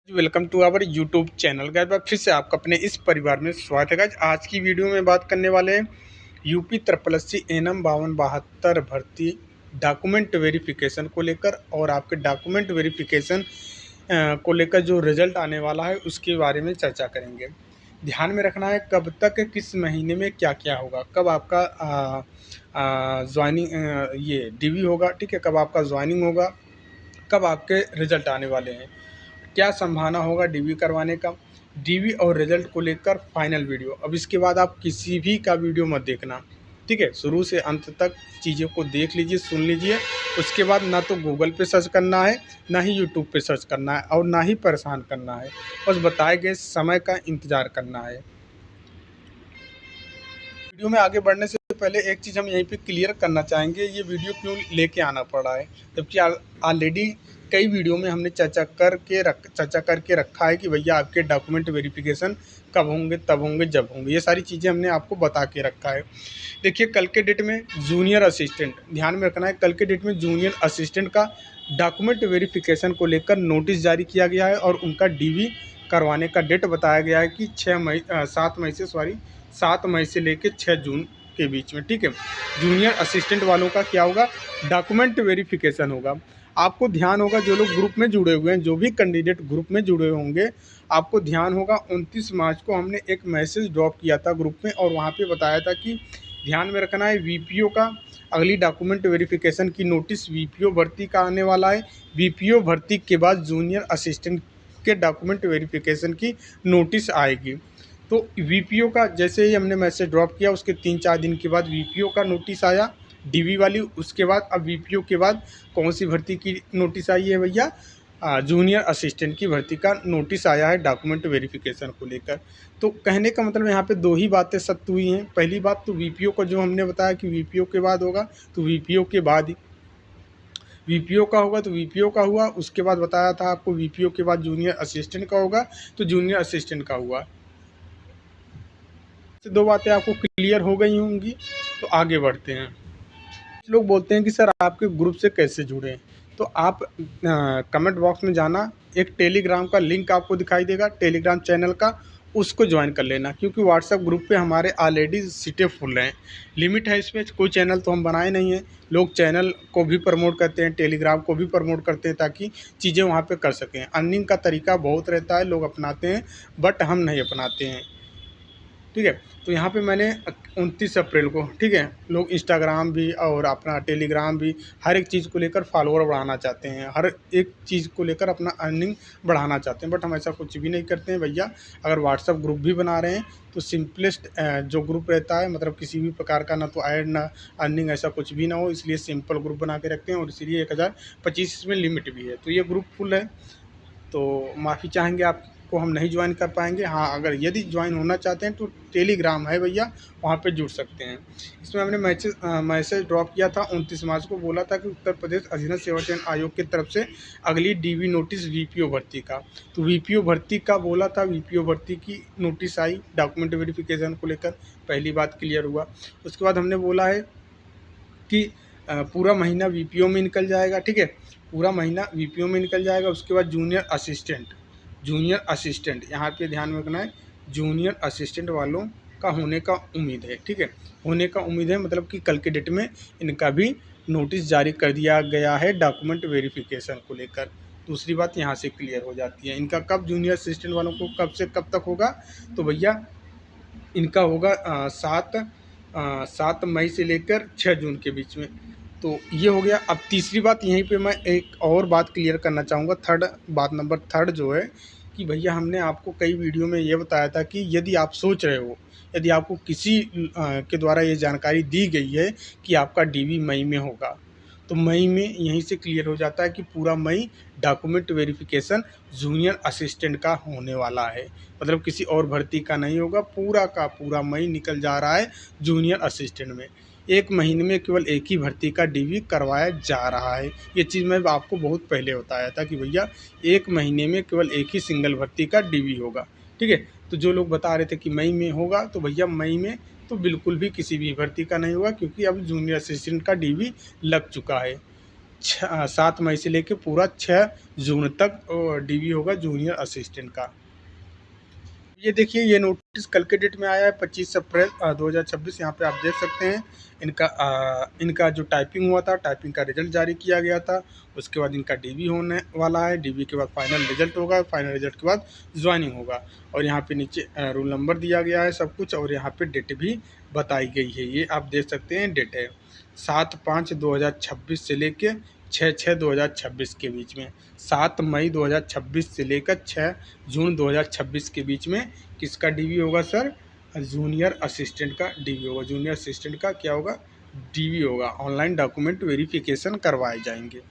Welcome to our YouTube channel. Guys फिर से आपका अपने इस परिवार में स्वागत है। गाइस आज की वीडियो में बात करने वाले हैं यूपी ट्रिपल एनएम 5272 भर्ती डॉक्यूमेंट वेरिफिकेशन को लेकर, और आपके डॉक्यूमेंट वेरिफिकेशन को लेकर जो रिजल्ट आने वाला है उसके बारे में चर्चा करेंगे। ध्यान में रखना है कब तक किस महीने में क्या क्या होगा, कब आपका ज्वाइनिंग ये डीवी होगा, ठीक है, कब आपका ज्वाइनिंग होगा, कब आपके रिजल्ट आने वाले हैं, क्या संभावना होगा डीवी करवाने का, डीवी और रिजल्ट को लेकर फाइनल वीडियो। अब इसके बाद आप किसी भी का वीडियो मत देखना, ठीक है, शुरू से अंत तक चीज़ों को देख लीजिए, सुन लीजिए। उसके बाद ना तो गूगल पे सर्च करना है, ना ही यूट्यूब पे सर्च करना है, और ना ही परेशान करना है। बस बताए गए समय का इंतज़ार करना है। वीडियो में आगे बढ़ने से पहले एक चीज़ हम यहीं पे क्लियर करना चाहेंगे, ये वीडियो क्यों लेके आना पड़ा है, जबकि ऑलरेडी कई वीडियो में हमने चर्चा करके रखा है कि भैया आपके डॉक्यूमेंट वेरिफिकेशन कब होंगे, तब होंगे, जब होंगे। ये सारी चीज़ें हमने आपको बता के रखा है। देखिए कल के डेट में जूनियर असिस्टेंट, ध्यान में रखना है, कल के डेट में जूनियर असिस्टेंट का डॉक्यूमेंट वेरिफिकेशन को लेकर नोटिस जारी किया गया है, और उनका डीवी करवाने का डेट बताया गया है कि 7 मई से लेकर 6 जून के बीच में, ठीक है। जूनियर असिस्टेंट वालों का क्या होगा, डॉक्यूमेंट वेरिफिकेशन होगा। आपको ध्यान होगा, जो लोग ग्रुप में जुड़े हुए हैं, जो भी कैंडिडेट ग्रुप में जुड़े होंगे, आपको ध्यान होगा 29 मार्च को हमने एक मैसेज ड्रॉप किया था ग्रुप में, और वहाँ पे बताया था कि ध्यान में रखना है वीपीओ का अगली डॉक्यूमेंट वेरिफिकेशन की नोटिस वीपीओ भर्ती का आने वाला है। वीपीओ भर्ती के बाद जूनियर असिस्टेंट के डॉक्यूमेंट वेरिफिकेशन की नोटिस आएगी। तो वीपीओ का जैसे ही हमने मैसेज ड्रॉप किया, उसके 3-4 दिन के बाद वीपीओ का नोटिस आया, डीवी वाली। उसके बाद अब वीपीओ के बाद कौन सी भर्ती की नोटिस आई है भैया, जूनियर असिस्टेंट की भर्ती का नोटिस आया है डॉक्यूमेंट वेरिफिकेशन को लेकर। तो कहने का मतलब यहाँ पे दो ही बातें सत्य हुई हैं। पहली बात तो वीपीओ का जो हमने बताया कि वीपीओ के बाद होगा, तो वीपीओ के बाद ही वीपीओ का होगा, तो वीपीओ का हुआ। उसके बाद बताया था आपको वीपीओ के बाद जूनियर असिस्टेंट का होगा, तो जूनियर असिस्टेंट का हुआ। तो दो बातें आपको क्लियर हो गई होंगी। तो आगे बढ़ते हैं। लोग बोलते हैं कि सर आपके ग्रुप से कैसे जुड़ें, तो आप कमेंट बॉक्स में जाना, एक टेलीग्राम का लिंक आपको दिखाई देगा, टेलीग्राम चैनल का, उसको ज्वाइन कर लेना। क्योंकि व्हाट्सएप ग्रुप पे हमारे ऑलरेडी सीटें फुल हैं, लिमिट है इसमें। कोई चैनल तो हम बनाए नहीं हैं, लोग चैनल को भी प्रमोट करते हैं, टेलीग्राम को भी प्रमोट करते हैं, ताकि चीज़ें वहाँ पे कर सकें। अर्निंग का तरीका बहुत रहता है, लोग अपनाते हैं, बट हम नहीं अपनाते हैं, ठीक है। तो यहाँ पे मैंने 29 अप्रैल को, ठीक है, लोग इंस्टाग्राम भी और अपना टेलीग्राम भी हर एक चीज़ को लेकर फॉलोअर बढ़ाना चाहते हैं, हर एक चीज़ को लेकर अपना अर्निंग बढ़ाना चाहते हैं, बट हम ऐसा कुछ भी नहीं करते हैं भैया। अगर व्हाट्सअप ग्रुप भी बना रहे हैं तो सिंपलेस्ट जो ग्रुप रहता है, मतलब किसी भी प्रकार का ना तो ऐड ना अर्निंग, ऐसा कुछ भी ना हो, इसलिए सिंपल ग्रुप बना के रखते हैं, और इसलिए 1025 इसमें लिमिट भी है। तो ये ग्रुप फुल है, तो माफ़ी चाहेंगे, आपको हम नहीं ज्वाइन कर पाएंगे। हाँ, अगर यदि ज्वाइन होना चाहते हैं तो टेलीग्राम है भैया, वहाँ पे जुड़ सकते हैं। इसमें हमने मैसेज ड्रॉप किया था 29 मार्च को, बोला था कि उत्तर प्रदेश अधीनस्थ सेवा चयन आयोग की तरफ से अगली डीवी नोटिस वीपीओ भर्ती का, तो वीपीओ भर्ती का बोला था, वीपीओ भर्ती की नोटिस आई डॉक्यूमेंट वेरिफिकेशन को लेकर, पहली बात क्लियर हुआ। उसके बाद हमने बोला है कि पूरा महीना वीपीओ में निकल जाएगा, ठीक है, पूरा महीना वीपीओ में निकल जाएगा। उसके बाद जूनियर असिस्टेंट यहाँ पे ध्यान में रखना है, जूनियर असिस्टेंट वालों का होने का उम्मीद है, ठीक है, होने का उम्मीद है, मतलब कि कल के डेट में इनका भी नोटिस जारी कर दिया गया है डॉक्यूमेंट वेरिफिकेशन को लेकर। दूसरी बात यहाँ से क्लियर हो जाती है, इनका कब जूनियर असिस्टेंट वालों को कब से कब तक होगा, तो भैया इनका होगा 7 मई से लेकर 6 जून के बीच में। तो ये हो गया। अब तीसरी बात यहीं पे मैं एक और बात क्लियर करना चाहूँगा, बात नंबर थर्ड जो है कि भैया हमने आपको कई वीडियो में ये बताया था कि यदि आप सोच रहे हो, यदि आपको किसी के द्वारा ये जानकारी दी गई है कि आपका डीवी मई में होगा, तो मई में यहीं से क्लियर हो जाता है कि पूरा मई डॉक्यूमेंट वेरिफिकेशन जूनियर असिस्टेंट का होने वाला है, मतलब किसी और भर्ती का नहीं होगा। पूरा का पूरा मई निकल जा रहा है जूनियर असिस्टेंट में। एक महीने में केवल एक ही भर्ती का डीवी करवाया जा रहा है। ये चीज़ मैं आपको बहुत पहले बताया था कि भैया एक महीने में केवल एक ही सिंगल भर्ती का डीवी होगा, ठीक है। तो जो लोग बता रहे थे कि मई में होगा, तो भैया मई में तो बिल्कुल भी किसी भी भर्ती का नहीं होगा, क्योंकि अब जूनियर असिस्टेंट का डीवी लग चुका है। 7 मई से लेके पूरा 6 जून तक डीवी होगा जूनियर असिस्टेंट का। ये देखिए, ये नोटिस कल के डेट में आया है 25 अप्रैल 2026। यहाँ पे आप देख सकते हैं इनका जो टाइपिंग हुआ था, टाइपिंग का रिजल्ट जारी किया गया था। उसके बाद इनका डीवी होने वाला है, डीवी के बाद फाइनल रिजल्ट होगा, फाइनल रिजल्ट के बाद ज्वाइनिंग होगा। और यहाँ पे नीचे रोल नंबर दिया गया है सब कुछ, और यहाँ पे डेट भी बताई गई है। ये आप देख सकते हैं, डेट है 7/5/2026 से लेके 6/6/2026 के बीच में। 7 मई 2026 से लेकर 6 जून 2026 के बीच में किसका डीवी होगा सर? जूनियर असिस्टेंट का डीवी होगा। जूनियर असिस्टेंट का क्या होगा? डीवी होगा। ऑनलाइन डॉक्यूमेंट वेरिफिकेशन करवाए जाएंगे।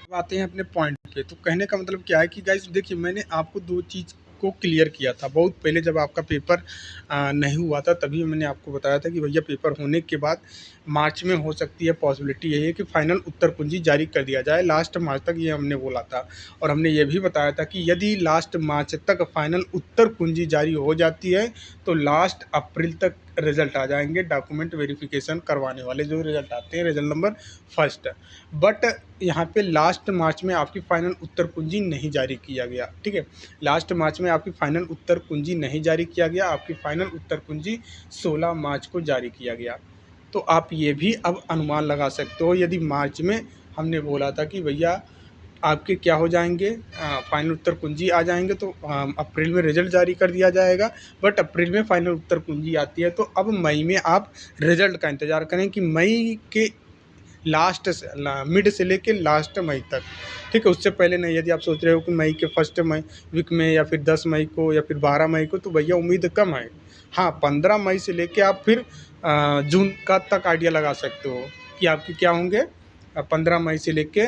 अब आते हैं अपने पॉइंट पे। तो कहने का मतलब क्या है कि गाइस देखिए, मैंने आपको दो चीज़ को क्लियर किया था बहुत पहले, जब आपका पेपर नहीं हुआ था, तभी मैंने आपको बताया था कि भैया पेपर होने के बाद मार्च में हो सकती है, पॉसिबिलिटी यही है कि फाइनल उत्तर कुंजी जारी कर दिया जाए लास्ट मार्च तक, ये हमने बोला था। और हमने ये भी बताया था कि यदि लास्ट मार्च तक फाइनल उत्तर कुंजी जारी हो जाती है तो लास्ट अप्रैल तक रिजल्ट आ जाएंगे डॉक्यूमेंट वेरिफिकेशन करवाने वाले, जो रिजल्ट आते हैं रिजल्ट नंबर फर्स्ट। बट यहाँ पे लास्ट मार्च में आपकी फाइनल उत्तर कुंजी नहीं जारी किया गया, ठीक है। लास्ट मार्च में आपकी फाइनल उत्तर कुंजी नहीं जारी किया गया, आपकी फाइनल उत्तर कुंजी 16 मार्च को जारी किया गया। तो आप ये भी अब अनुमान लगा सकते हो, यदि मार्च में हमने बोला था कि भैया आपके क्या हो जाएंगे, फाइनल उत्तर कुंजी आ जाएंगे, तो अप्रैल में रिजल्ट जारी कर दिया जाएगा। बट अप्रैल में फाइनल उत्तर कुंजी आती है, तो अब मई में आप रिजल्ट का इंतज़ार करें कि मई के लास्ट से मिड से लेके लास्ट मई तक, ठीक है। उससे पहले नहीं। यदि आप सोच रहे हो कि मई के फर्स्ट मई वीक में या फिर 10 मई को या फिर 12 मई को, तो भैया उम्मीद कम है। हाँ, 15 मई से लेके आप फिर जून का तक आइडिया लगा सकते हो कि आपके क्या होंगे। 15 मई से लेके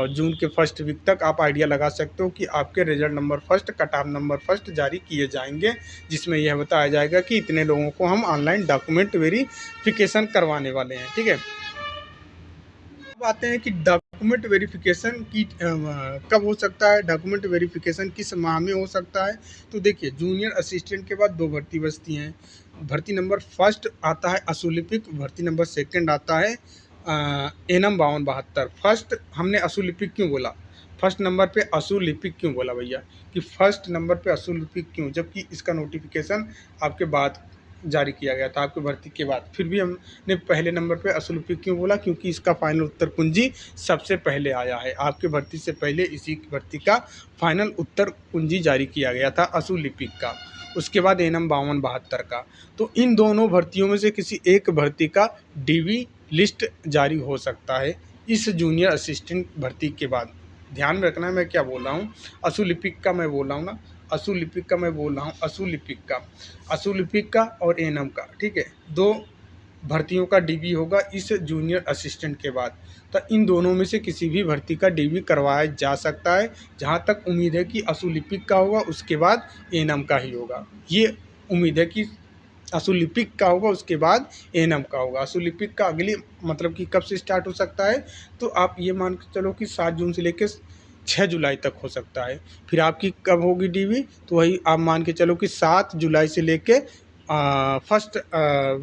जून के फर्स्ट वीक तक आप आइडिया लगा सकते हो कि आपके result number first, cut off number first जारी किए जाएंगे, जिसमें यह बताया जाएगा कि इतने लोगों को हम ऑनलाइन डॉक्यूमेंट वेरिफिकेशन करवाने वाले हैं, ठीक है। अब आते हैं कि डॉक्यूमेंट वेरिफिकेशन की कब हो सकता है, डॉक्यूमेंट वेरिफिकेशन किस माह में हो सकता है। तो देखिए, जूनियर असिस्टेंट के बाद 2 भर्ती बचती हैं। भर्ती नंबर फर्स्ट आता है असुलिपिक, भर्ती नंबर सेकंड आता है एनम 5272। फर्स्ट हमने असुलिपिक क्यों बोला, फर्स्ट नंबर पे असुलिपिक क्यों बोला भैया, कि फर्स्ट नंबर पे असुलिपिक क्यों, जबकि इसका नोटिफिकेशन आपके बाद जारी किया गया था, आपके भर्ती के बाद। फिर भी हमने पहले नंबर पे असुलिपिक क्यों बोला, क्योंकि इसका फाइनल उत्तर कुंजी सबसे पहले आया है। आपके भर्ती से पहले इसी भर्ती का फाइनल उत्तर कुंजी जारी किया गया था असुलिपिक का, उसके बाद एनम 5272 का। तो इन दोनों भर्तियों में से किसी एक भर्ती का डीवी लिस्ट जारी हो सकता है इस जूनियर असिस्टेंट भर्ती के बाद। ध्यान में रखना है मैं क्या बोल रहा हूँ, असुलिपिक का मैं बोल रहा हूँ ना, असुलिपिक का मैं बोल रहा हूँ, असुलिपिक का और एनम का, ठीक है। 2 भर्तियों का डीवी होगा इस जूनियर असिस्टेंट के बाद। तो इन दोनों में से किसी भी भर्ती का डीवी करवाया जा सकता है। जहाँ तक उम्मीद है कि असुलिपिक का होगा, उसके बाद एनम का ही होगा। ये उम्मीद है कि असुलिपिक का होगा, उसके बाद एनम का होगा। असुलिपिक का अगली मतलब कि कब से स्टार्ट हो सकता है, तो आप ये मान के चलो कि 7 जून से लेकर 6 जुलाई तक हो सकता है। फिर आपकी कब होगी डीवी, तो वही आप मान के चलो कि 7 जुलाई से लेके फर्स्ट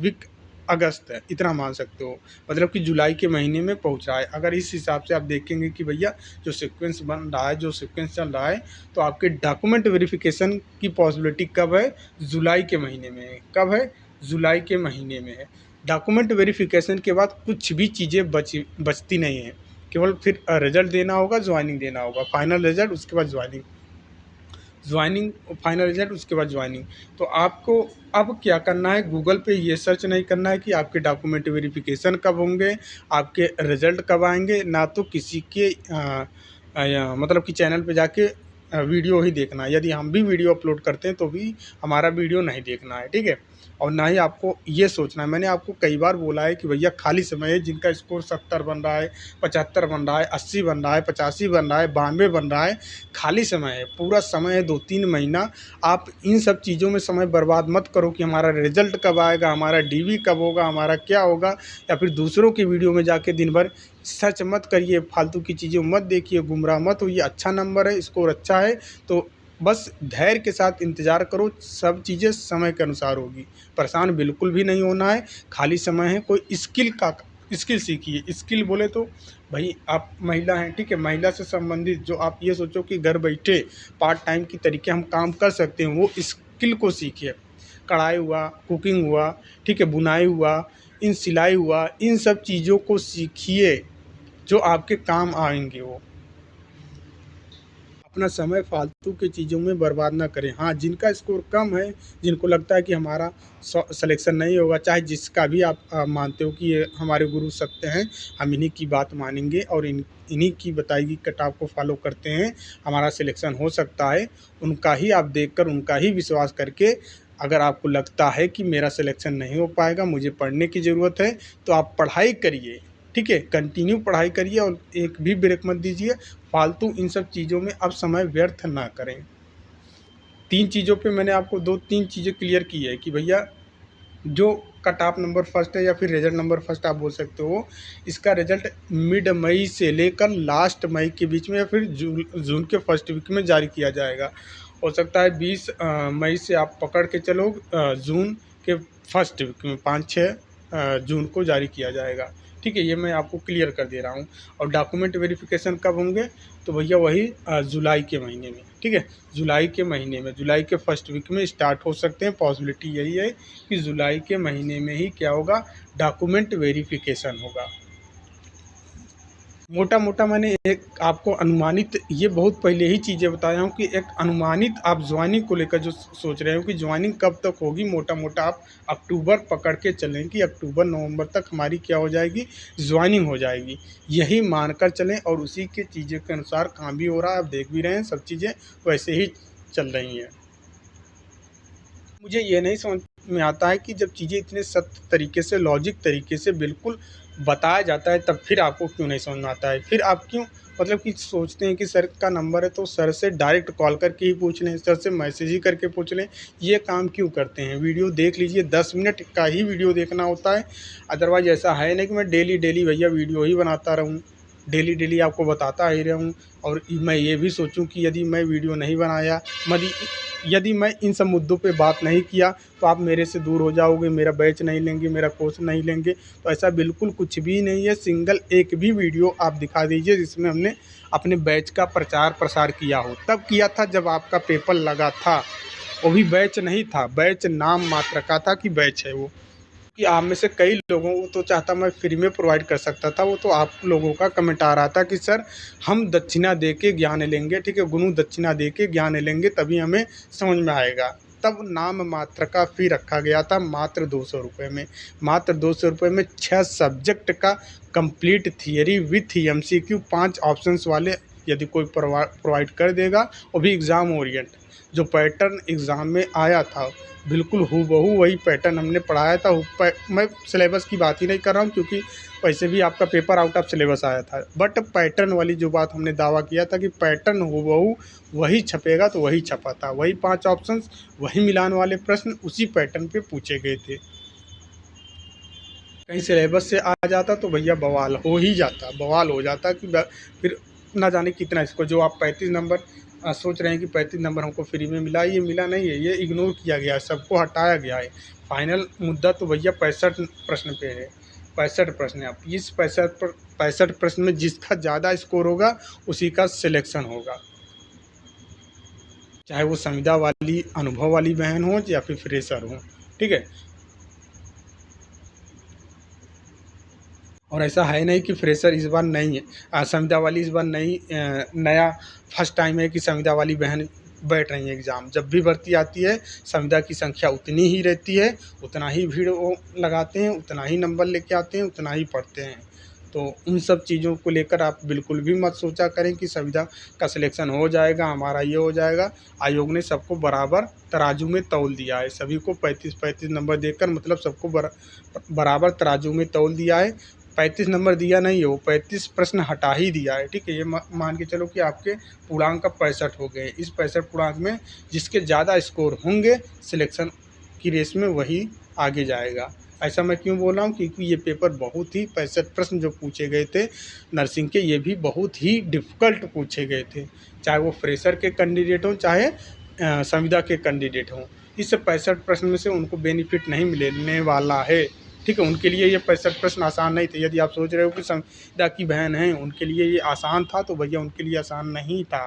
वीक अगस्त है, इतना मान सकते हो। मतलब कि जुलाई के महीने में पहुंच रहा है। अगर इस हिसाब से आप देखेंगे कि भैया जो सीक्वेंस बन रहा है, जो सीक्वेंस चल रहा है, तो आपके डॉक्यूमेंट वेरिफिकेशन की पॉसिबिलिटी कब है, जुलाई के महीने में है। कब है, जुलाई के महीने में है। डॉक्यूमेंट वेरिफिकेशन के बाद कुछ भी चीज़ें बचती नहीं हैं, केवल फिर रिजल्ट देना होगा, ज्वाइनिंग देना होगा, फाइनल रिजल्ट उसके बाद ज्वाइनिंग, फाइनल रिजल्ट उसके बाद ज्वाइनिंग। तो आपको अब क्या करना है, गूगल पे ये सर्च नहीं करना है कि आपके डॉक्यूमेंट वेरिफिकेशन कब होंगे, आपके रिजल्ट कब आएंगे, ना तो किसी के मतलब कि चैनल पे जाके वीडियो ही देखना है। यदि हम भी वीडियो अपलोड करते हैं तो भी हमारा वीडियो नहीं देखना है, ठीक है। और ना ही आपको ये सोचना है, मैंने आपको कई बार बोला है कि भैया खाली समय है, जिनका स्कोर 70 बन रहा है, 75 बन रहा है, 80 बन रहा है, 85 बन रहा है, 92 बन रहा है, खाली समय है, पूरा समय है 2-3 महीना। आप इन सब चीज़ों में समय बर्बाद मत करो कि हमारा रिजल्ट कब आएगा, हमारा डीवी कब होगा, हमारा क्या होगा, या फिर दूसरों की वीडियो में जाके दिन भर सर्च मत करिए, फालतू की चीज़ें मत देखिए, गुमराह मत होइए। अच्छा नंबर है, स्कोर अच्छा है, तो बस धैर्य के साथ इंतज़ार करो, सब चीज़ें समय के अनुसार होगी। परेशान बिल्कुल भी नहीं होना है, खाली समय है, कोई स्किल का स्किल सीखिए। स्किल बोले तो भाई आप महिला हैं, ठीक है, महिला से संबंधित जो आप ये सोचो कि घर बैठे पार्ट टाइम की तरीके हम काम कर सकते हैं, वो स्किल को सीखिए। कढ़ाई हुआ, कुकिंग हुआ, ठीक है, बुनाई हुआ, इन सिलाई हुआ, इन सब चीज़ों को सीखिए जो आपके काम आएंगे। वो अपना समय फालतू की चीज़ों में बर्बाद ना करें। हाँ, जिनका स्कोर कम है, जिनको लगता है कि हमारा सिलेक्शन नहीं होगा, चाहे जिसका भी आप मानते हो कि ये हमारे गुरु सत्य हैं, हम इन्हीं की बात मानेंगे और इन्हीं की बताई गई कटाव को फॉलो करते हैं, हमारा सिलेक्शन हो सकता है। उनका ही आप देखकर, उनका ही विश्वास करके, अगर आपको लगता है कि मेरा सिलेक्शन नहीं हो पाएगा, मुझे पढ़ने की ज़रूरत है, तो आप पढ़ाई करिए, ठीक है, कंटिन्यू पढ़ाई करिए और एक भी ब्रेक मत दीजिए। फालतू इन सब चीज़ों में अब समय व्यर्थ ना करें। 3 चीज़ों पे मैंने आपको 2-3 चीज़ें क्लियर की है कि भैया जो कट ऑफ नंबर फर्स्ट है या फिर रिजल्ट नंबर फर्स्ट आप बोल सकते हो, इसका रिजल्ट मिड मई से लेकर लास्ट मई के बीच में या फिर जून के फर्स्ट वीक में जारी किया जाएगा। हो सकता है 20 मई से आप पकड़ के चलो, जून के फर्स्ट वीक में 5-6 जून को जारी किया जाएगा। ठीक है, ये मैं आपको क्लियर कर दे रहा हूँ। और डॉक्यूमेंट वेरिफिकेशन कब होंगे, तो भैया वही जुलाई के महीने में, ठीक है, जुलाई के महीने में, जुलाई के फर्स्ट वीक में स्टार्ट हो सकते हैं। पॉसिबिलिटी यही है कि जुलाई के महीने में ही क्या होगा, डॉक्यूमेंट वेरिफिकेशन होगा। मोटा मोटा मैंने एक आपको अनुमानित, ये बहुत पहले ही चीज़ें बताया हूँ कि एक अनुमानित आप ज्वाइनिंग को लेकर जो सोच रहे हो कि ज्वाइनिंग कब तक होगी, मोटा मोटा आप अक्टूबर पकड़ के चलें कि अक्टूबर नवंबर तक हमारी क्या हो जाएगी, ज्वाइनिंग हो जाएगी। यही मानकर चलें और उसी के चीज़ें के अनुसार काम भी हो रहा है, आप देख भी रहे हैं सब चीज़ें वैसे ही चल रही हैं। मुझे ये नहीं समझ में आता है कि जब चीज़ें इतने सख्त तरीके से, लॉजिक तरीके से बिल्कुल बताया जाता है, तब फिर आपको क्यों नहीं समझ में आता है? फिर आप क्यों मतलब कि सोचते हैं कि सर का नंबर है तो सर से डायरेक्ट कॉल करके ही पूछ लें, सर से मैसेज ही करके पूछ लें, ये काम क्यों करते हैं? वीडियो देख लीजिए, 10 मिनट का ही वीडियो देखना होता है। अदरवाइज़ ऐसा है नहीं कि मैं डेली भैया वीडियो ही बनाता रहूँ, डेली आपको बताता ही रहूँ और मैं ये भी सोचूँ कि यदि मैं वीडियो नहीं बनाया, मदी यदि मैं इन सब मुद्दों पे बात नहीं किया, तो आप मेरे से दूर हो जाओगे, मेरा बैच नहीं लेंगे, मेरा कोर्स नहीं लेंगे। तो ऐसा बिल्कुल कुछ भी नहीं है। सिंगल एक भी वीडियो आप दिखा दीजिए जिसमें हमने अपने बैच का प्रचार प्रसार किया हो। तब किया था जब आपका पेपर लगा था, वो भी बैच नहीं था, बैच नाम मात्र का था कि बैच है वो। कि आप में से कई लोगों को तो चाहता मैं फ्री में प्रोवाइड कर सकता था, वो तो आप लोगों का कमेंट आ रहा था कि सर हम दक्षिणा दे के ज्ञान लेंगे, ठीक है, गुरु दक्षिणा दे के ज्ञान लेंगे तभी हमें समझ में आएगा। तब नाम मात्र का फ़ी रखा गया था, मात्र 200 रुपये में, मात्र 200 रुपये में 6 सब्जेक्ट का complete theory with MCQ 5 options वाले यदि कोई प्रोवाइड कर देगा, वो भी एग्ज़ाम ओरिएंट। जो पैटर्न एग्ज़ाम में आया था बिल्कुल हूबहू वही पैटर्न हमने पढ़ाया था। मैं सिलेबस की बात ही नहीं कर रहा हूँ क्योंकि वैसे भी आपका पेपर आउट ऑफ सिलेबस आया था, बट पैटर्न वाली जो बात हमने दावा किया था कि पैटर्न हूबहू वही छपेगा, तो वही छपा था, वही 5 ऑप्शंस, वही मिलान वाले प्रश्न उसी पैटर्न पे पूछे गए थे। कहीं सिलेबस से आ जाता तो भैया बवाल हो ही जाता, बवाल हो जाता कि फिर ना जाने कितना इसको जो आप 35 नंबर सोच रहे हैं कि 35 नंबर हमको फ्री में मिला, ये मिला नहीं है, ये इग्नोर किया गया है, सबको हटाया गया है। फाइनल मुद्दा तो भैया 65 प्रश्न पे है, 65 प्रश्न है। आप इस 65 प्रश्न में जिसका ज़्यादा स्कोर होगा उसी का सिलेक्शन होगा, चाहे वो संविदा वाली अनुभव वाली बहन हो या फिर फ्रेशर हो, ठीक है। और ऐसा है नहीं कि फ्रेशर इस बार नहीं है, संविदा वाली इस बार नहीं, नया फर्स्ट टाइम है कि संविदा वाली बहन बैठ रही हैं एग्ज़ाम। जब भी भर्ती आती है संविदा की संख्या उतनी ही रहती है, उतना ही भीड़ वो लगाते हैं, उतना ही नंबर लेके आते हैं, उतना ही पढ़ते हैं। तो उन सब चीज़ों को लेकर आप बिल्कुल भी मत सोचा करें कि संविदा का सिलेक्शन हो जाएगा, हमारा ये हो जाएगा। आयोग ने सबको बराबर तराजू में तौल दिया है, सभी को 35-35 नंबर देकर मतलब सबको बराबर तराजू में तौल दिया है। 35 नंबर दिया नहीं है, वो 35 प्रश्न हटा ही दिया है, ठीक है। ये मान के चलो कि आपके पूर्णांक का 65 हो गए। इस 65 पूर्णांक में जिसके ज़्यादा स्कोर होंगे सिलेक्शन की रेस में वही आगे जाएगा। ऐसा मैं क्यों बोल रहा हूँ, क्योंकि ये पेपर बहुत ही 65 प्रश्न जो पूछे गए थे नर्सिंग के, ये भी बहुत ही डिफ़िकल्ट पूछे गए थे, चाहे वो फ्रेशर के कैंडिडेट हों, चाहे संविदा के कैंडिडेट हों। इस 65 प्रश्न में से उनको बेनिफिट नहीं मिलने वाला है। ठीक है, उनके लिए ये 65 प्रश्न आसान नहीं थे। यदि आप सोच रहे हो कि संविदा की बहन हैं, उनके लिए ये आसान था, तो भैया उनके लिए आसान नहीं था।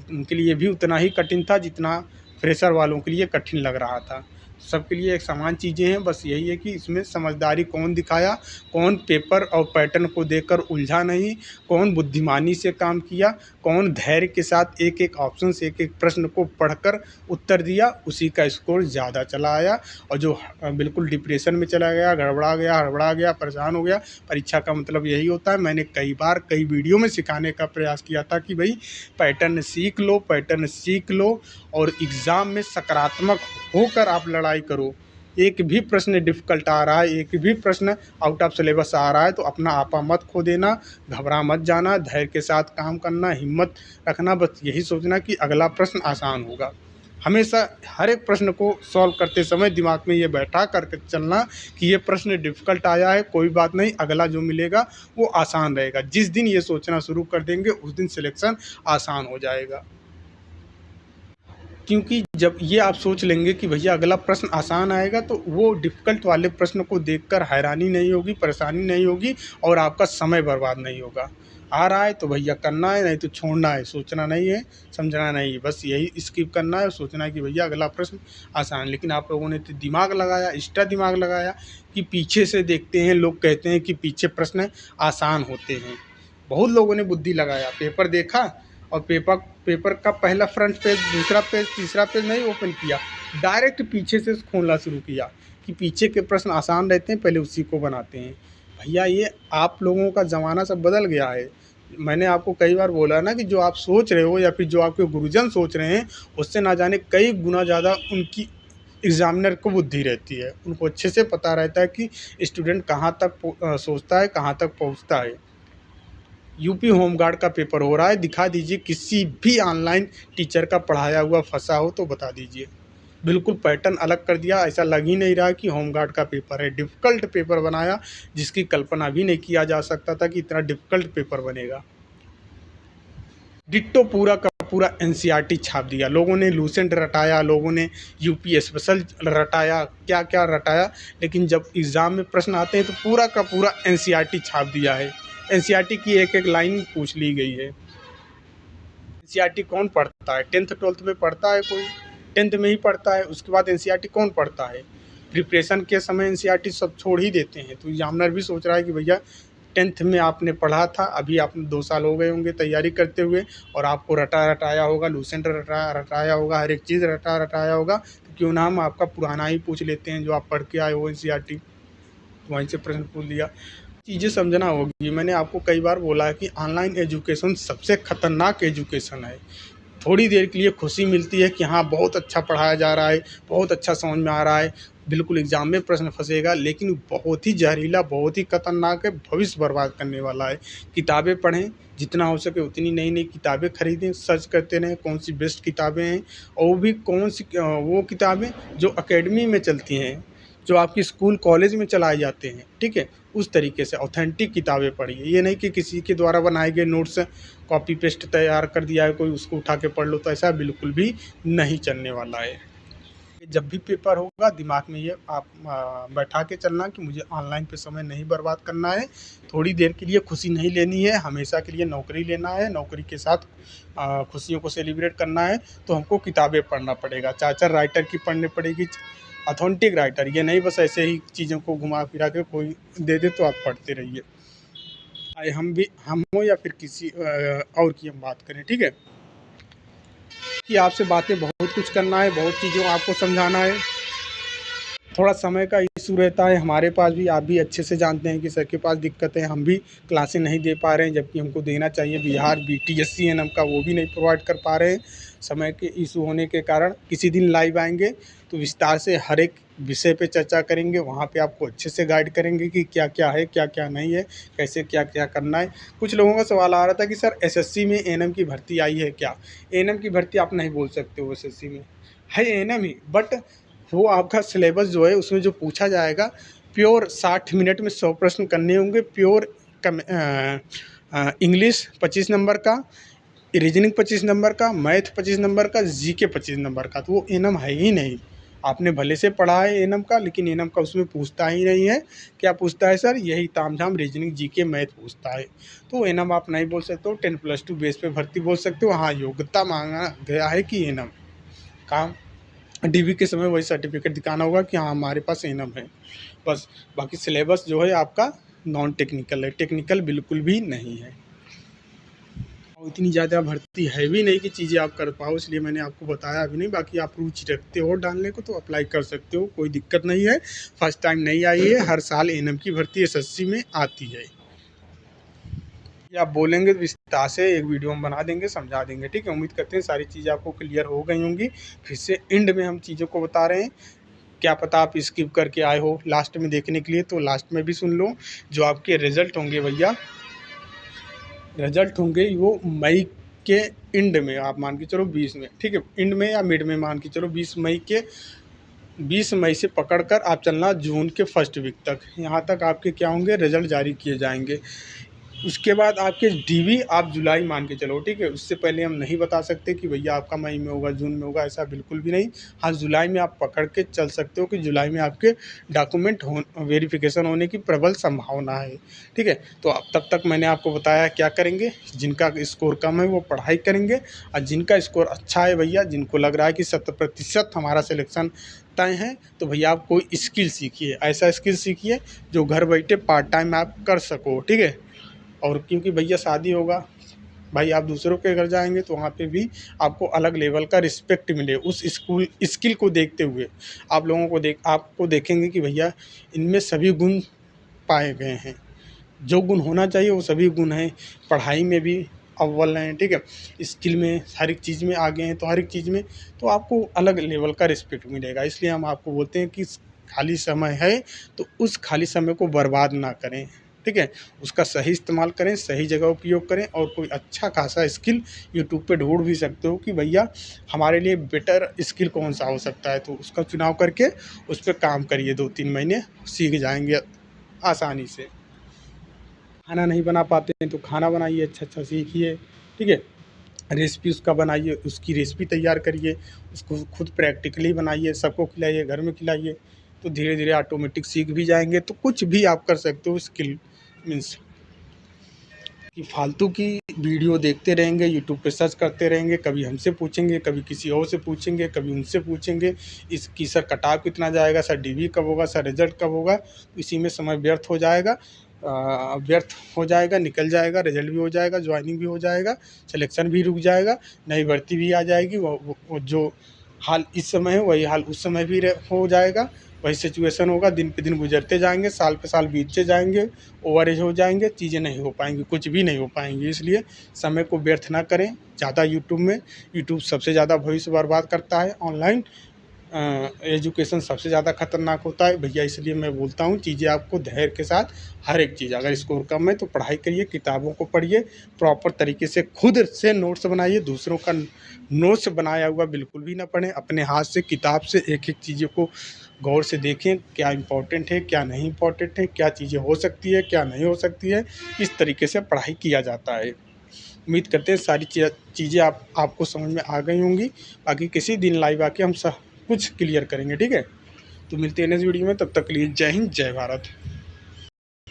उनके लिए भी उतना ही कठिन था जितना फ्रेशर वालों के लिए कठिन लग रहा था। सबके लिए एक समान चीज़ें हैं, बस यही है कि इसमें समझदारी कौन दिखाया, कौन पेपर और पैटर्न को देखकर उलझा नहीं, कौन बुद्धिमानी से काम किया, कौन धैर्य के साथ एक एक ऑप्शन से एक एक प्रश्न को पढ़कर उत्तर दिया, उसी का स्कोर ज़्यादा चला आया। और जो बिल्कुल डिप्रेशन में चला गया, हड़बड़ा गया, परेशान हो गया, परीक्षा का मतलब यही होता है। मैंने कई बार कई वीडियो में सिखाने का प्रयास किया था कि भाई पैटर्न सीख लो और एग्ज़ाम में सकारात्मक होकर आप लड़ाई करो। एक भी प्रश्न डिफ़िकल्ट आ रहा है, एक भी प्रश्न आउट ऑफ सिलेबस आ रहा है, तो अपना आपा मत खो देना, घबरा मत जाना, धैर्य के साथ काम करना, हिम्मत रखना, बस यही सोचना कि अगला प्रश्न आसान होगा। हमेशा हर एक प्रश्न को सॉल्व करते समय दिमाग में ये बैठा करके चलना कि ये प्रश्न डिफ़िकल्ट आया है, कोई बात नहीं, अगला जो मिलेगा वो आसान रहेगा। जिस दिन ये सोचना शुरू कर देंगे, उस दिन सिलेक्शन आसान हो जाएगा। क्योंकि जब ये आप सोच लेंगे कि भैया अगला प्रश्न आसान आएगा, तो वो डिफ़िकल्ट वाले प्रश्न को देखकर हैरानी नहीं होगी, परेशानी नहीं होगी और आपका समय बर्बाद नहीं होगा। आ रहा है तो भैया करना है, नहीं तो छोड़ना है, सोचना नहीं है, समझना नहीं है, बस यही स्किप करना है और सोचना है कि भैया अगला प्रश्न आसान। लेकिन आप लोगों ने तो दिमाग लगाया, एक्स्ट्रा दिमाग लगाया कि पीछे से देखते हैं, लोग कहते हैं कि पीछे प्रश्न आसान होते हैं। बहुत लोगों ने बुद्धि लगाया, पेपर देखा और पेपर पेपर का पहला फ्रंट पेज, दूसरा पेज, तीसरा पेज नहीं ओपन किया, डायरेक्ट पीछे से खोलना शुरू किया कि पीछे के प्रश्न आसान रहते हैं, पहले उसी को बनाते हैं। भैया ये आप लोगों का ज़माना सब बदल गया है। मैंने आपको कई बार बोला ना कि जो आप सोच रहे हो या फिर जो आपके गुरुजन सोच रहे हैं, उससे ना जाने कई गुना ज़्यादा उनकी एग्ज़ामिनर को बुद्धि रहती है। उनको अच्छे से पता रहता है कि स्टूडेंट कहाँ तक सोचता है, कहाँ तक पहुँचता है। यूपी होमगार्ड का पेपर हो रहा है, दिखा दीजिए किसी भी ऑनलाइन टीचर का पढ़ाया हुआ फंसा हो तो बता दीजिए। बिल्कुल पैटर्न अलग कर दिया, ऐसा लग ही नहीं रहा कि होमगार्ड का पेपर है। डिफ़िकल्ट पेपर बनाया, जिसकी कल्पना भी नहीं किया जा सकता था कि इतना डिफ़िकल्ट पेपर बनेगा। डिट्टो पूरा का पूरा एनसीईआरटी छाप दिया। लोगों ने लूसेंट रटाया, लोगों ने यूपी स्पेशल रटाया, क्या क्या रटाया, लेकिन जब एग्ज़ाम में प्रश्न आते हैं तो पूरा का पूरा एनसीईआरटी छाप दिया है। एनसीईआरटी की एक एक लाइन पूछ ली गई है। एनसीईआरटी कौन पढ़ता है? 10th-12th में पढ़ता है कोई? 10th में ही पढ़ता है, उसके बाद एनसीईआरटी कौन पढ़ता है? प्रिपरेशन के समय एनसीईआरटी सब छोड़ ही देते हैं। तो एग्जामिनर भी सोच रहा है कि भैया 10th में आपने पढ़ा था, अभी आपने 2 साल हो गए होंगे तैयारी करते हुए और आपको रटाया होगा, लूसेंट रटाया होगा, हर एक चीज़ रटाया होगा, तो क्यों ना हम आपका पुराना ही पूछ लेते हैं जो आप पढ़ के आए हो एनसीईआरटी। तो वहीं से प्रश्न पूछ लिया। चीज़ें समझना होगी। मैंने आपको कई बार बोला है कि ऑनलाइन एजुकेशन सबसे खतरनाक एजुकेशन है। थोड़ी देर के लिए खुशी मिलती है कि हाँ बहुत अच्छा पढ़ाया जा रहा है, बहुत अच्छा समझ में आ रहा है, बिल्कुल एग्ज़ाम में प्रश्न फंसेगा, लेकिन बहुत ही जहरीला, बहुत ही खतरनाक है, भविष्य बर्बाद करने वाला है। किताबें पढ़ें, जितना हो सके उतनी नई नई किताबें खरीदें, सर्च करते रहें कौन सी बेस्ट किताबें हैं, और वो भी कौन सी वो किताबें जो अकेडमी में चलती हैं, जो आपकी स्कूल कॉलेज में चलाए जाते हैं, ठीक है, उस तरीके से ऑथेंटिक किताबें पढ़िए। ये नहीं कि किसी के द्वारा बनाए गए नोट्स कॉपी पेस्ट तैयार कर दिया है कोई, उसको उठा के पढ़ लो, तो ऐसा बिल्कुल भी नहीं चलने वाला है। जब भी पेपर होगा दिमाग में ये आप बैठा के चलना कि मुझे ऑनलाइन पे समय नहीं बर्बाद करना है, थोड़ी देर के लिए खुशी नहीं लेनी है, हमेशा के लिए नौकरी लेना है, नौकरी के साथ खुशियों को सेलिब्रेट करना है, तो हमको किताबें पढ़ना पड़ेगा, चार राइटर की पढ़नी पड़ेगी, ऑथेंटिक राइटर, ये नहीं बस ऐसे ही चीज़ों को घुमा फिरा के कोई दे दे तो आप पढ़ते रहिए। चाहे हम हो या फिर किसी और की हम बात करें, ठीक है, कि आपसे बातें बहुत कुछ करना है, बहुत चीज़ों को आपको समझाना है, थोड़ा समय का इशू रहता है हमारे पास भी, आप भी अच्छे से जानते हैं कि सर के पास दिक्कत है, हम भी क्लासें नहीं दे पा रहे हैं, जबकि हमको देना चाहिए। बिहार BTSCNM का वो भी नहीं प्रोवाइड कर पा रहे हैं समय के इशू होने के कारण। किसी दिन लाइव आएंगे तो विस्तार से हर एक विषय पे चर्चा करेंगे, वहाँ पे आपको अच्छे से गाइड करेंगे कि क्या क्या है, क्या क्या नहीं है, कैसे क्या क्या करना है। कुछ लोगों का सवाल आ रहा था कि सर SSC में ANM की भर्ती आई है क्या? ANM की भर्ती आप नहीं बोल सकते हो, SSC में है ANM ही, बट वो आपका सिलेबस जो है उसमें जो पूछा जाएगा, प्योर 60 मिनट में 100 प्रश्न करने होंगे, प्योर इंग्लिश 25 नंबर का, रीजनिंग 25 नंबर का, मैथ 25 नंबर का, GK 25 नंबर का, तो वो ANM है ही नहीं। आपने भले से पढ़ा है एनम का, लेकिन एनम का उसमें पूछता ही नहीं है। क्या पूछता है सर? यही तामझाम रीजनिंग जीके मैथ पूछता है। तो एनम आप नहीं बोल सकते हो, 10+2 बेस पे भर्ती बोल सकते हो। हाँ, योग्यता मांगा गया है कि एनम काम डीवी के समय वही सर्टिफिकेट दिखाना होगा कि हाँ हमारे पास एनम है, बस। बाकी सिलेबस जो है आपका नॉन टेक्निकल है, टेक्निकल बिल्कुल भी नहीं है। और इतनी ज़्यादा भर्ती है भी नहीं कि चीज़ें आप कर पाओ, इसलिए मैंने आपको बताया अभी नहीं। बाकी आप रुचि रखते हो डालने को तो अप्लाई कर सकते हो, कोई दिक्कत नहीं है। फर्स्ट टाइम नहीं आई है, हर साल एनएम की भर्ती एसएससी में आती है। ये आप बोलेंगे तो विस्तार से एक वीडियो हम बना देंगे, समझा देंगे, ठीक है। उम्मीद करते हैं सारी चीज़ें आपको क्लियर हो गई होंगी। फिर से एंड में हम चीज़ों को बता रहे हैं, क्या पता आप स्किप करके आए हो लास्ट में देखने के लिए, तो लास्ट में भी सुन लो। जो आपके रिजल्ट होंगे भैया, रिजल्ट होंगे वो मई के एंड में, आप मान के चलो 20 में, ठीक है, एंड में या मिड में मान के चलो 20 मई से पकड़कर आप चलना जून के फर्स्ट वीक तक, यहाँ तक आपके क्या होंगे, रिजल्ट जारी किए जाएंगे। उसके बाद आपके डीवी आप जुलाई मान के चलो, ठीक है। उससे पहले हम नहीं बता सकते कि भैया आपका मई में होगा, जून में होगा, ऐसा बिल्कुल भी नहीं। हाँ, जुलाई में आप पकड़ के चल सकते हो कि जुलाई में आपके डॉक्यूमेंट वेरिफिकेशन होने की प्रबल संभावना है, ठीक है। तो अब तब तक मैंने आपको बताया क्या करेंगे। जिनका स्कोर कम है वो पढ़ाई करेंगे, और जिनका स्कोर अच्छा है भैया, जिनको लग रहा है कि 100% हमारा सिलेक्शन तय है, तो भैया आप कोई स्किल सीखिए, ऐसा स्किल सीखिए जो घर बैठे पार्ट टाइम आप कर सको, ठीक है। और क्योंकि भैया शादी होगा, भाई आप दूसरों के घर जाएंगे तो वहाँ पे भी आपको अलग लेवल का रिस्पेक्ट मिले, उस स्किल को देखते हुए आप लोगों को आपको देखेंगे कि भैया इनमें सभी गुण पाए गए हैं, जो गुण होना चाहिए वो सभी गुण हैं। पढ़ाई में भी अव्वल हैं, ठीक है, स्किल में हर एक चीज़ में आगे हैं, तो हर एक चीज़ में तो आपको अलग लेवल का रिस्पेक्ट मिलेगा। इसलिए हम आपको बोलते हैं कि खाली समय है तो उस खाली समय को बर्बाद ना करें, ठीक है। उसका सही इस्तेमाल करें, सही जगह उपयोग करें, और कोई अच्छा खासा स्किल यूट्यूब पे ढूंढ भी सकते हो कि भैया हमारे लिए बेटर स्किल कौन सा हो सकता है, तो उसका चुनाव करके उस पर काम करिए। 2-3 महीने सीख जाएंगे आसानी से। खाना नहीं बना पाते हैं तो खाना बनाइए, अच्छा अच्छा सीखिए, ठीक है। रेसिपी उसका बनाइए, उसकी रेसिपी तैयार करिए, उसको खुद प्रैक्टिकली बनाइए, सबको खिलाइए, घर में खिलाइए, तो धीरे धीरे ऑटोमेटिक सीख भी जाएंगे। तो कुछ भी आप कर सकते हो स्किल मीन्स कि फालतू की वीडियो देखते रहेंगे, यूट्यूब पे सर्च करते रहेंगे, कभी हमसे पूछेंगे, कभी किसी और से पूछेंगे, कभी उनसे पूछेंगे इसकी सर कटाव कितना जाएगा, सर डीवी कब होगा, सर रिजल्ट कब होगा। इसी में समय व्यर्थ हो जाएगा, निकल जाएगा, रिजल्ट भी हो जाएगा, ज्वाइनिंग भी हो जाएगा, सिलेक्शन भी रुक जाएगा, नई भर्ती भी आ जाएगी। वो जो हाल इस समय है वही हाल उस समय भी हो जाएगा, वही सिचुएशन होगा। दिन पे दिन गुजरते जाएंगे, साल पे साल बीतते जाएंगे, ओवर एज हो जाएंगे, चीज़ें नहीं हो पाएंगी, कुछ भी नहीं हो पाएंगी। इसलिए समय को व्यर्थ ना करें ज़्यादा यूट्यूब सबसे ज़्यादा भविष्य बर्बाद करता है। ऑनलाइन एजुकेशन सबसे ज़्यादा खतरनाक होता है भैया। इसलिए मैं बोलता हूँ चीज़ें आपको धैर्य के साथ, हर एक चीज़, अगर स्कोर कम है तो पढ़ाई करिए, किताबों को पढ़िए, प्रॉपर तरीके से खुद से नोट्स बनाइए, दूसरों का नोट्स बनाया हुआ बिल्कुल भी ना पढ़ें। अपने हाथ से किताब से एक एक चीज़ों को गौर से देखें, क्या इम्पोर्टेंट है, क्या नहीं इम्पोर्टेंट है, क्या चीज़ें हो सकती है, क्या नहीं हो सकती है। इस तरीके से पढ़ाई किया जाता है। उम्मीद करते हैं सारी चीज़ें आपको समझ में आ गई होंगी। बाकी किसी दिन लाइव आके हम सब कुछ क्लियर करेंगे, ठीक है। तो मिलते हैं नेक्स्ट वीडियो में, तब तक के लिए जय हिंद, जय भारत।